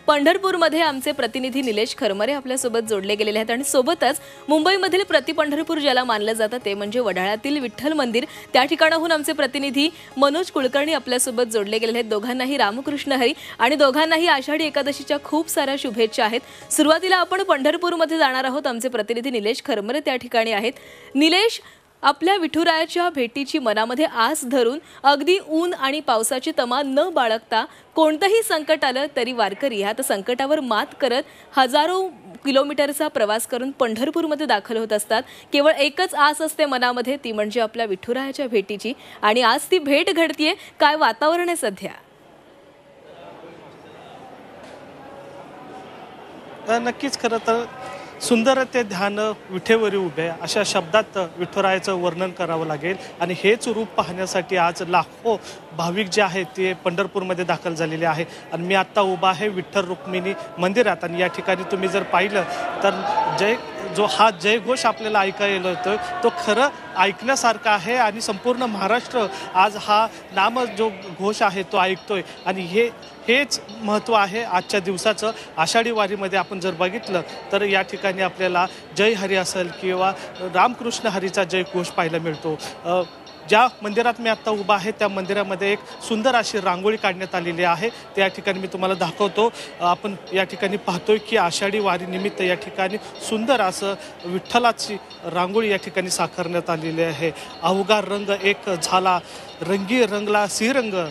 पंढरपूरमध्ये आमचे प्रतिनिधी निलेश खरमरे आपल्यासोबत जोडले गेलेले आहेत आणि सोबतच मुंबईमधील प्रति पंढरपूर ज्याला मानलं जातं ते म्हणजे वडाळ्यातील विठ्ठल मंदिर, त्या ठिकाणाहून आमचे प्रतिनिधी मनोज कुलकर्णी आपल्यासोबत जोडले गेलेले आहेत। दोघांनाही रामकृष्ण हरी आणि दोघांनाही आषाढी एकादशीच्या खूप साऱ्या शुभेच्छा आहेत। सुरुवातीला आपण पंढरपूरमध्ये जाणार आहोत। आमचे प्रतिनिधी निलेश खरमरे त्या ठिकाणी आहेत। निलेश, आपल्या विठुरायाच्या भेटीची मनामध्ये आस धरून अगदी ऊन आणि पावसाची तमा न बाळगता कोणतंही संकट आलं तरी वारकरी ह्या संकटावर मात करत हजारो किलोमीटरचा प्रवास करून पंढरपूरमध्ये दाखल होत असतात। केवळ एकच आस असते मनामध्ये, ती म्हणजे आपल्या विठुरायाच्या भेटीची, आणि आज ती भेट घडतीये। काय वातावरण आहे सध्या? नक्कीच खरं तर सुंदर ते ध्यान विठेवरी उभे अशा शब्दात विठुरायाचं वर्णन करावं लागेल। आणि हेच रूप पाहण्यासाठी आज लाखो भाविक जे आहेत ते पंढरपूरमध्ये दाखल झालेले आहे। आणि मी आत्ता उभा आहे विठ्ठल रुक्मिणी मंदिरात, आणि या ठिकाणी तुम्ही जर पाहिलं तर हा जयघोष आपल्याला ऐकायला येतोय तो खरं ऐकण्यासारखा आहे। आणि संपूर्ण महाराष्ट्र आज हा नाम जो घोष आहे तो ऐकतोय। आणि हेच महत्त्व आहे आजच्या दिवसाचं। आषाढी वारीमध्ये आपण जर बघितलं तर या ठिकाणी आपल्याला जय हरी असेल किंवा रामकृष्ण हरीचा जय घोष पाहायला मिळतो। ज्या मंदिरात मी आत्ता उभा आहे त्या मंदिरामध्ये एक सुंदर अशी रांगोळी काढण्यात आलेली आहे। त्या ठिकाणी मी तुम्हाला दाखवतो। आपण या ठिकाणी पाहतोय की आषाढी वारीनिमित्त या ठिकाणी सुंदर असं विठ्ठलाची रांगोळी या ठिकाणी साकारण्यात आलेली आहे। अवघा रंग एक झाला, रंगी रंगला श्रीरंग,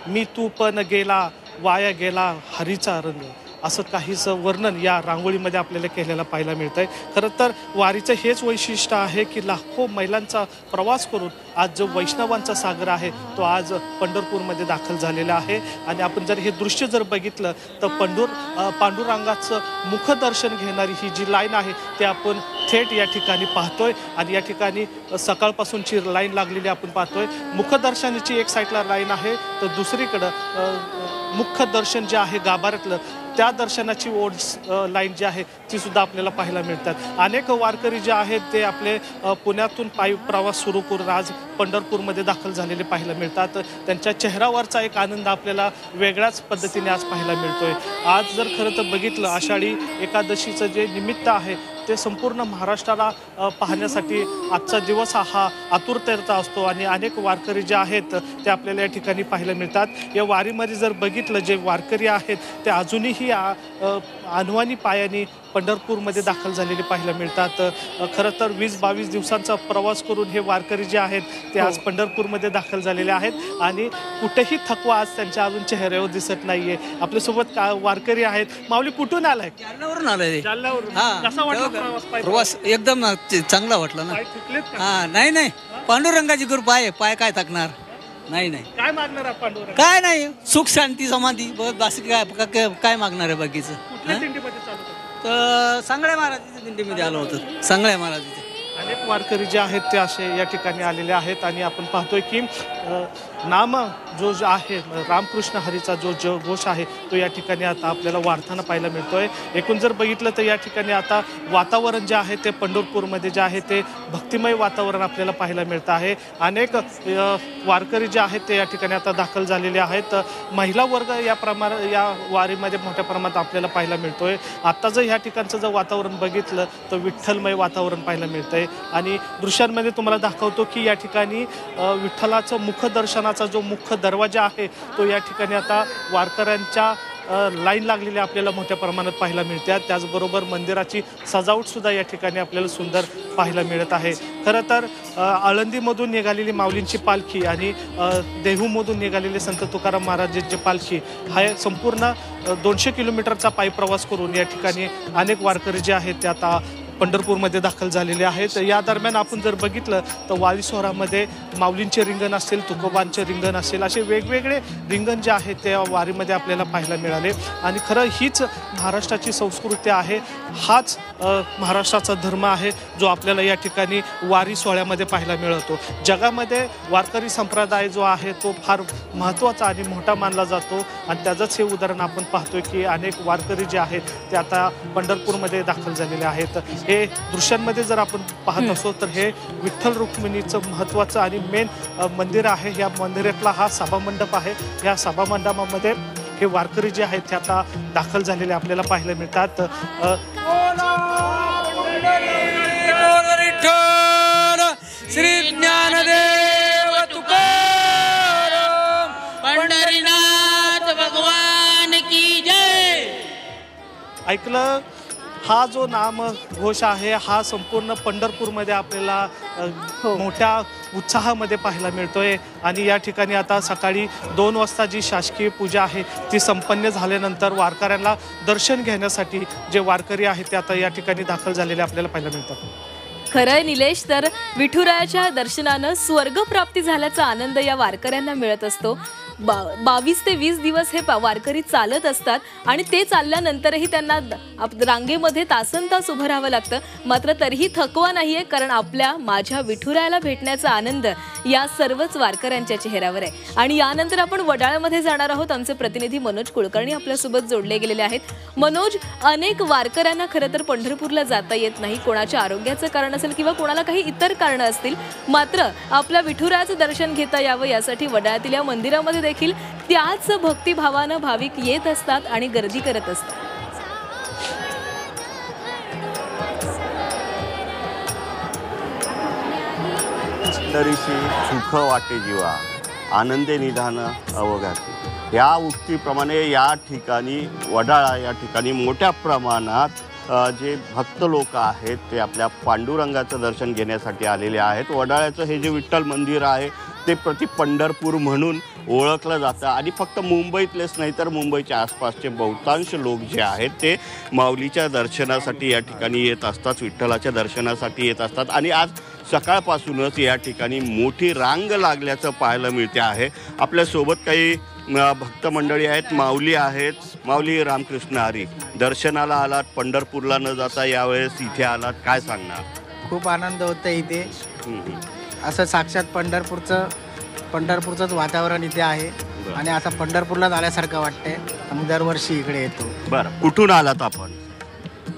मी तू पण गेला वाया गेला हरीचा रंग, असं काहीसं वर्णन या रांगोळीमध्ये आपल्याला केलेलं पाहायला मिळतं आहे। खरं तर वारीचं हेच वैशिष्ट्य आहे की लाखो मैलांचा प्रवास करून आज जो वैष्णवांचा सागर आहे तो आज पंढरपूरमध्ये दाखल झालेला आहे। आणि आपण जर हे दृश्य जर बघितलं तर पांडुरंगाचं मुखदर्शन घेणारी ही जी लाईन आहे ते आपण थेट या ठिकाणी पाहतोय। आणि या ठिकाणी सकाळपासूनची लाईन लागलेली आपण पाहतोय। मुखदर्शनाची एक साईडला लाईन आहे तर दुसरीकडं मुख्य दर्शन जे आहे गाभाऱ्यातलं त्या दर्शनाची ओढ लाईन जी आहे ती सुद्धा आपल्याला पाहायला मिळतात। अनेक वारकरी जे आहेत ते आपले पुण्यातून पायी प्रवास सुरू करून आज पंढरपूरमध्ये दाखल झालेले पाहायला मिळतात। त्यांच्या चेहऱ्यावरचा एक आनंद आपल्याला वेगळ्याच पद्धतीने आज पाहायला मिळतोय। आज जर खरं तर बघितलं आषाढी एकादशीचं जे निमित्त आहे ते संपूर्ण महाराष्ट्राला पाहण्यासाठी आजचा दिवस हा आतुरतेचा असतो। आणि अनेक वारकरी जे आहेत ते आपल्याला या ठिकाणी पाहायला मिळतात। या वारीमध्ये जर बघितलं जे वारकरी आहेत ते अजूनही अनवाणी पायाने पंढरपूरमध्ये दाखल झालेले पाहायला मिळतात। खरं तर 20-22 दिवसांचा प्रवास करून हे वारकरी जे आहेत ते आज पंढरपूरमध्ये दाखल झालेले आहेत। आणि कुठेही थकवा आज त्यांच्या अजून चेहऱ्यावर दिसत नाहीये। आपल्यासोबत वारकरी आहेत। माऊली कुठून आलाय? जालन्यावरून आलाय। जालन्यावरून कसा वाटला प्रवास? एकदम चांगला वाटला ना। नाही पांडुरंगाची कृपा आहे, पाय काय थकणार नाही। काय मागणार पांडुरंग? काय नाही, सुख शांती समाधी बस, काय मागणार आहे बाकीचं? कुठल्या दिंडीमध्ये चालू तर सांगळे महाराजांच्या दिंडीमध्ये आलो होतो। सांगळे महाराजांच्या अनेक वारकरी जे आहेत ते असे या ठिकाणी आलेले आहेत। आणि आपण पाहतोय की नाम जो आहे रामकृष्ण हरीचा जो घोष आहे तो या ठिकाणी आता आपल्याला वाढताना पाहायला मिळतोय। एकूण जर बघितलं तर या ठिकाणी आता वातावरण जे आहे ते पंढरपूरमध्ये जे आहे ते भक्तिमय वातावरण आपल्याला पाहायला मिळतं आहे। अनेक वारकरी जे आहेत ते या ठिकाणी आता दाखल झालेले आहेत। महिला वर्ग या वारीमध्ये मोठ्या प्रमाणात आपल्याला पाहायला मिळतोय। आत्ता जर ह्या ठिकाणचं जर वातावरण बघितलं तर विठ्ठलमय वातावरण पाहायला मिळतंय। आणि दृश्यांमध्ये तुम्हाला दाखवतो की या ठिकाणी विठ्ठलाचं मुखदर्शनाचा जो मुख्य दरवाजा आहे तो या ठिकाणी आता वारकऱ्यांच्या लाईन लागलेली आपल्याला मोठ्या प्रमाणात पाहायला मिळते। त्याचबरोबर मंदिराची सजावट सुद्धा या ठिकाणी आपल्याला सुंदर पाहायला मिळत आहे। खरं तर आळंदीमधून निघालेली माऊलींची पालखी आणि देहूमधून निघालेले संत तुकाराम महाराजांची पालखी हा संपूर्ण 200 किलोमीटरचा पायी प्रवास करून या ठिकाणी अनेक वारकरी जे आहेत ते आता पंढरपूरमध्ये दाखल झालेले आहेत। या दरम्यान आपण जर बघितलं तर वारी सोहळ्यामध्ये माऊलींचे रिंगण असेल, तुकोबांचे रिंगण असेल, असे वेगवेगळे रिंगण जे आहेत ते वारीमध्ये आपल्याला पाहायला मिळाले। आणि खरं हीच महाराष्ट्राची संस्कृती आहे, हाच महाराष्ट्राचा धर्म आहे जो आपल्याला या ठिकाणी वारी सोहळ्यामध्ये पाहायला मिळतो। जगामध्ये वारकरी संप्रदाय जो आहे तो फार महत्त्वाचा आणि मोठा मानला जातो। आणि त्याचंच हे उदाहरण आपण पाहतोय की अनेक वारकरी जे आहेत ते आता पंढरपूरमध्ये दाखल झालेले आहेत। हे दृश्यांमध्ये जर आपण पाहत असो तर हे विठ्ठल रुक्मिणीचं महत्त्वाचं आणि मेन मंदिर आहे। या मंदिरातला हा सभामंडप आहे। या सभामंडपामध्ये हे वारकरी जे आहेत ते आता दाखल झालेले आपल्याला पाहायला मिळतात. श्री ज्ञानदेव तुकाराम पंढरीनाथ भगवान की जय. ऐकलं, हा जो नाम घोष आहे हा संपूर्ण पंढरपूरमध्ये आपल्याला मोठ्या उत्साहामध्ये पाहायला मिळतोय. आणि या ठिकाणी आता सकाळी 2 वाजता जी शासकीय पूजा आहे ती संपन्न झाल्यानंतर वारकऱ्यांना दर्शन घेण्यासाठी जे वारकरी आहेत ते आता या ठिकाणी दाखल झालेले आपल्याला पाहायला मिळतात. खरंय निलेश, तर विठुरायाच्या दर्शनानं स्वर्गप्राप्ती झाल्याचा आनंद या वारकऱ्यांना मिळत असतो. 22 ते 20 दिवस हे वारकरी चालत असतात आणि ते चालल्यानंतरही त्यांना रांगेमध्ये तासनतास उभं राहावं लागतं. मात्र तरीही थकवा नाहीये, कारण माझ्या विठुरायाला भेटण्याचा आनंद या सर्वच वारकऱ्यांच्या चेहऱ्यावर आहे. आणि यानंतर आपण वडाळ्यामध्ये जाणार आहोत. आमचे प्रतिनिधी मनोज कुलकर्णी आपल्यासोबत जोडले गेलेले आहेत. मनोज, अनेक वारकऱ्यांना खरं तर पंढरपूरला जाता येत नाही. कोणाच्या आरोग्याचं कारण असेल किंवा कोणाला काही इतर कारणं असतील, मात्र आपल्या विठुरायाचं दर्शन घेता यावं यासाठी वडाळ्यातील या मंदिरामध्ये देखील त्याच भक्तिभावानं भाविक येत असतात आणि गर्दी करत असतात. पंढरीशी सुख वाटे जीवा, आनंदे निधान अवघाती, या उक्तीप्रमाणे या ठिकाणी वडाळा या ठिकाणी मोठ्या प्रमाणात जे भक्त लोक आहेत ते आपल्या पांडुरंगाचं दर्शन घेण्यासाठी आलेले आहेत. वडाळ्याचं हे जे विठ्ठल मंदिर आहे ते प्रति पंढरपूर म्हणून ओळखलं जातं. आणि फक्त मुंबईतलेच नाही तर मुंबईच्या आसपासचे बहुतांश लोक जे आहेत ते माऊलीच्या दर्शनासाठी या ठिकाणी येत असतात, विठ्ठलाच्या दर्शनासाठी येत असतात. आणि आज सकाळपासूनच या ठिकाणी मोठी रांग लागल्याचं पाहायला मिळते आहे. आपल्यासोबत काही भक्त मंडळी आहेत, माऊली आहेत. माऊली रामकृष्ण हरी, दर्शनाला आलात, पंढरपूरला न जाता यावेळेस इथे आलात, काय सांगणार? खूप आनंद होतं इथे. असं साक्षात पंढरपूरचंच वातावरण इथे आहे आणि आता पंढरपूरला आल्यासारखं वाटतंय. आम्ही दरवर्षी इकडे येतो. बरं, कुठून आलात आपण?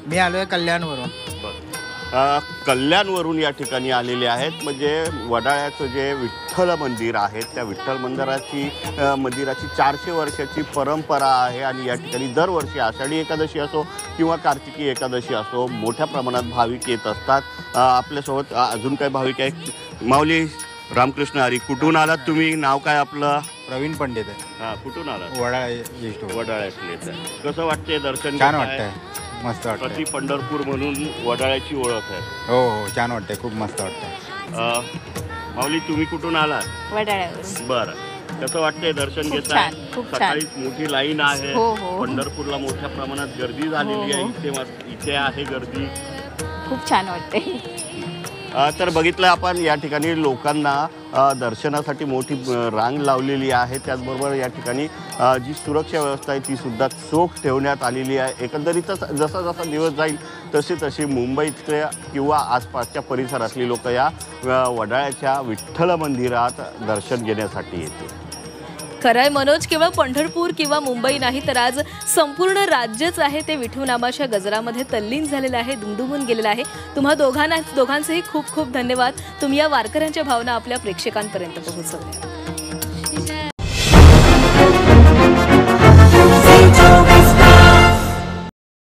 मी आलोय कल्याणवरून. कल्याणवरून या ठिकाणी आलेले आहेत. म्हणजे वडाळ्याचं जे विठ्ठल मंदिर आहे त्या विठ्ठल मंदिराची 400 वर्षाची परंपरा आहे. आणि या ठिकाणी दरवर्षी आषाढी एकादशी असो किंवा कार्तिकी एकादशी असो मोठ्या प्रमाणात भाविक येत असतात. आपल्यासोबत अजून काही भाविक आहेत. माऊली रामकृष्ण हरी, कुठून आलात तुम्ही? नाव काय आपलं? प्रवीण पंडित आहे. हां, कुठून आलात? वडाळ्यातलेच आहे. कसं वाटते दर्शन? छान वाटतंय, मस्त वाटतंय. प्रति पंढरपूर म्हणून वडाळ्याची ओळख आहे. हो हो, छान वाटतंय, खूप मस्त वाटतंय. माऊली, तुम्ही कुठून आलात? वडाळ्यावरून. बरं, कसं वाटतंय दर्शन खूप घेताय? छान, खूप सकाळीच मोठी लाईन आहे. हो, हो. पंढरपूरला मोठ्या प्रमाणात गर्दी झालेली आहे. इथे आहे गर्दी. खूप छान वाटते. तर बघितलं आपण या ठिकाणी लोकांना दर्शनासाठी मोठी रांग लावलेली आहे. त्याचबरोबर या ठिकाणी जी सुरक्षा व्यवस्था आहे ती सुद्धा चोख ठेवण्यात आलेली आहे. एकंदरीतच जसा जसा दिवस जाईल तशी मुंबईतल्या किंवा आसपासच्या परिसरातली लोक या वडाळ्याच्या विठ्ठल मंदिरात दर्शन घेण्यासाठी येतील. खरंय मनोज, केवळ पंढरपूर किंवा मुंबई नाही तर आज संपूर्ण राज्यच आहे ते विठू नामाच्या गजरामध्ये तल्लीन झालेलं आहे, दुमदुमून गेलेलं आहे. तुम्हा दोघांचेही खूप खूप धन्यवाद. तुम्ही या वारकऱ्यांच्या भावना आपल्या प्रेक्षकांपर्यंत पोहोचवल्या.